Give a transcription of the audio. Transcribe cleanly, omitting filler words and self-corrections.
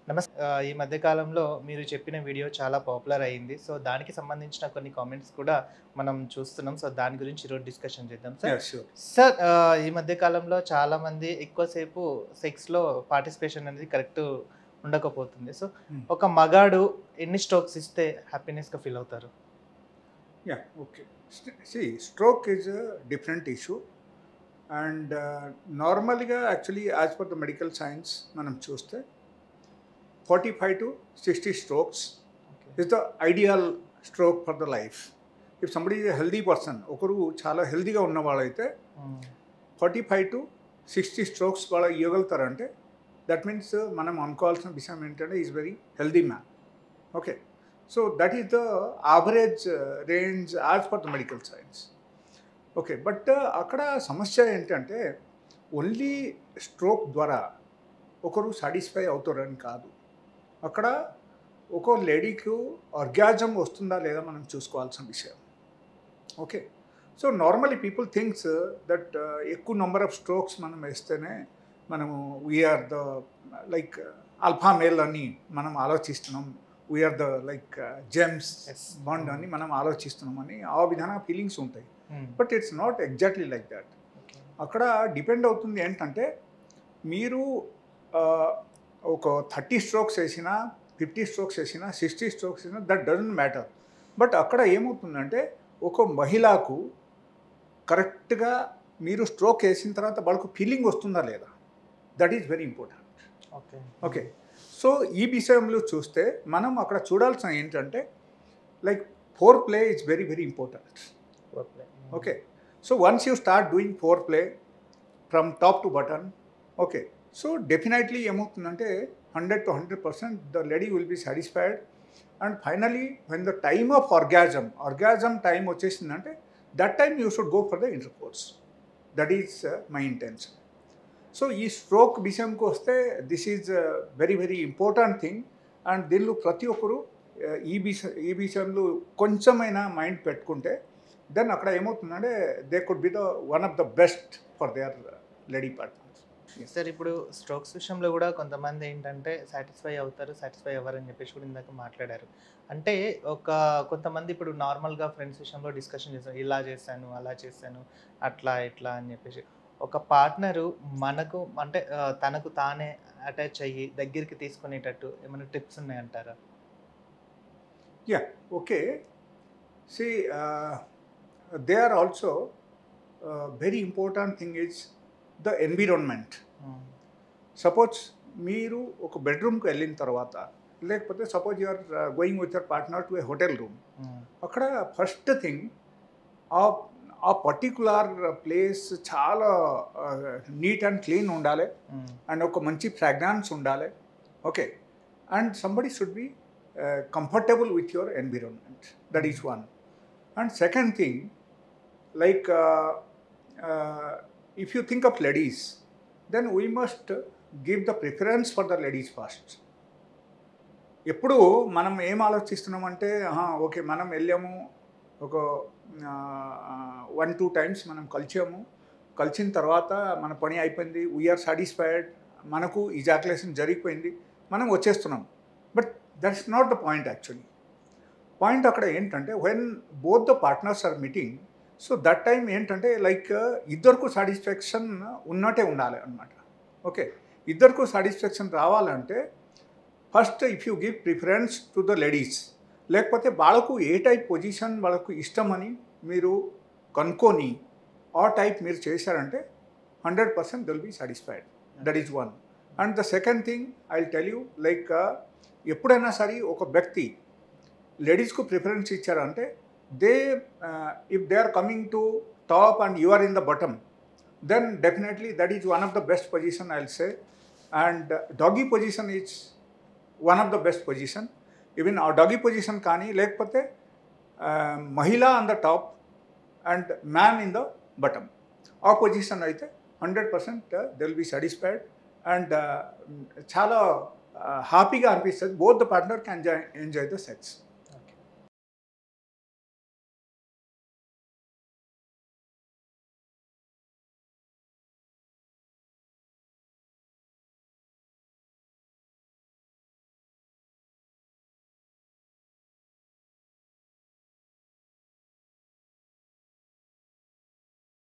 ఈ మధ్య కాలంలో మీరు చెప్పిన వీడియో చాలా పాపులర్ అయింది. సో, దానికి సంబంధించిన కొన్ని కామెంట్స్ కూడా మనం చూస్తున్నాం. సో, దాని గురించి ఈరోజు డిస్కషన్ చేద్దాం సార్. యాహ్! ష్యూర్. సార్ ఈ మధ్య కాలంలో చాలామంది ఎక్కువ సేపు సెక్స్‌లో పార్టిసిపేషన్ అనేది కరెక్ట్ ఉండకపోతుంది. So, hmm. ఒక మగాడు ఎన్ని స్ట్రోక్స్ ఇస్తే హ్యాపీనెస్‌గా ఫీల్ అవుతారు? Yeah! Okay. Stroke is a different issue and నార్మల్‌గా actually as per the medical science మనం చూస్తే 45-60 strokes okay. is the ideal stroke for the life. If somebody is a healthy person, ఒకరు చాలా హెల్తీగా ఉన్న వాళ్ళైతే హ్మ్. 45-60 strokes వాళ్ళు ఇవ్వగలుగుతారంటే దట్ మీన్స్ మనం అనుకోవాల్సిన విషయం ఏంటంటే is very healthy man. Okay, so that is the average range as per the medical science. Okay, but అక్కడ సమస్య ఏంటంటే ఓన్లీ స్ట్రోక్ ద్వారా ఒకరు సాటిస్ఫై అవుతారని కాదు. అక్కడ ఒక లేడీకి ఆర్గాజం వస్తుందా లేదా మనం చూసుకోవాల్సిన విషయం. Okay, so normally people thinks that ఎక్కువ నెంబర్ ఆఫ్ స్ట్రోక్స్ మనం వేస్తేనే మనము we are the like alpha male అని మనం ఆలోచిస్తున్నాం, we are the like James Yes. Bond అని మనం ఆలోచిస్తున్నామని ఆ విధాన ఫీలింగ్స్ ఉంటాయి. Hmm. But it's not exactly like that. Okay. అక్కడ డిపెండ్ అవుతుంది ఏంటంటే మీరు ఒక 30 స్ట్రోక్స్ వేసినా 50 స్ట్రోక్స్ వేసినా 60 స్ట్రోక్స్ వేసినా దట్ డజంట్ మ్యాటర్. బట్ అక్కడ ఏమవుతుందంటే ఒక మహిళకు కరెక్ట్గా మీరు స్ట్రోక్ వేసిన తర్వాత వాళ్ళకు ఫీలింగ్ వస్తుందా లేదా, that is very important. Okay. Okay, so ఈ విషయంలో చూస్తే మనం అక్కడ చూడాల్సిన ఏంటంటే like four play is very very important. Okay. Okay, so once you start doing foreplay from top to bottom, okay, so definitely ఏమవుతుందంటే 100 to 100% the lady will be satisfied and finally when the time of orgasm time వచ్చేసిందంటే that time you should go for the intercourse. That is my intention. So ఈ stroke విషయంకి వస్తే this is very very important thing and దీనిలో ప్రతి ఒక్కరు ఈ విషయంలో కొంచెమైనా mind పెట్టుకుంటే then అక్కడ ఏమవుతుందంటే they could be the one of the best for their lady partners. Sir ఇప్పుడు స్ట్రోక్స్ విషయంలో కూడా కొంతమంది ఏంటంటే సాటిస్ఫై అవుతారు, సాటిస్ఫై అవ్వరు అని చెప్పేసి కూడా ఇందాక మాట్లాడారు. అంటే కొంతమంది ఇప్పుడు నార్మల్‌గా ఫ్రెండ్స్ విషయంలో డిస్కషన్ చేస్తారు. ఇలా చేశాను, అలా చేశాను, అట్లా ఇట్లా అని చెప్పేసి. ఒక పార్ట్నరు మనకు అంటే తనకు తానే అటాచ్ అయ్యి దగ్గరికి తీసుకునేటట్టు ఏమైనా టిప్స్ ఉన్నాయంటారా? Yeah, okay, see they are also very important thing is the environment. Hmm. Suppose మీరు ఒక బెడ్రూమ్కి వెళ్ళిన తర్వాత లేకపోతే suppose you are going with your partner to a hotel room, hmm. అక్కడ ఫస్ట్ థింగ్ ఆ పర్టికులర్ ప్లేస్ చాలా నీట్ అండ్ క్లీన్ ఉండాలి హ్మ్. అండ్ ఒక మంచి ఫ్రాగ్రాన్స్ ఉండాలి. Okay, and somebody should be comfortable with your environment. That is one. And second thing like if you think of ladies, then we must give the preference for the ladies first. ఎప్పుడు మనం ఏం ఆలోచిస్తున్నామంటే okay మనం వెళ్ళాము ఒక 1-2 times మనం కలిసిన తర్వాత మన పని అయిపోయింది, వీఆర్ సాటిస్ఫైడ్, మనకు ఇజాక్యులేషన్ జరిగిపోయింది, మనం వచ్చేస్తున్నాం. But that's not the point actually. Point అక్కడ ఏంటంటే when both the partners are meeting, so that time ఏంటంటే లైక్ ఇద్దరికి సాటిస్ఫాక్షన్ ఉన్నట్టే ఉండాలి అనమాట. ఓకే, ఇద్దరికి సాటిస్ఫాక్షన్ రావాలంటే first if you give preference to the ladies, లేకపోతే వాళ్ళకు ఏ టైప్ పొజిషన్ వాళ్ళకు ఇష్టమని మీరు కనుక్కొని ఆ టైప్ మీరు చేశారంటే 100% they'll be satisfied. That is one. And the second thing I will tell you like ఎప్పుడైనా సరే ఒక వ్యక్తి లేడీస్కు ప్రిఫరెన్స్ ఇచ్చారంటే if they are coming to top and you are in the bottom, then definitely that is one of the best position I'll say. And doggy position is one of the best position. Even our doggy position కానీ లేకపోతే మహిళ on the top and man in the bottom, ఆ position అయితే 100% they will be satisfied and చాలా హ్యాపీగా అనిపిస్తుంది. Both the partner can enjoy the sex.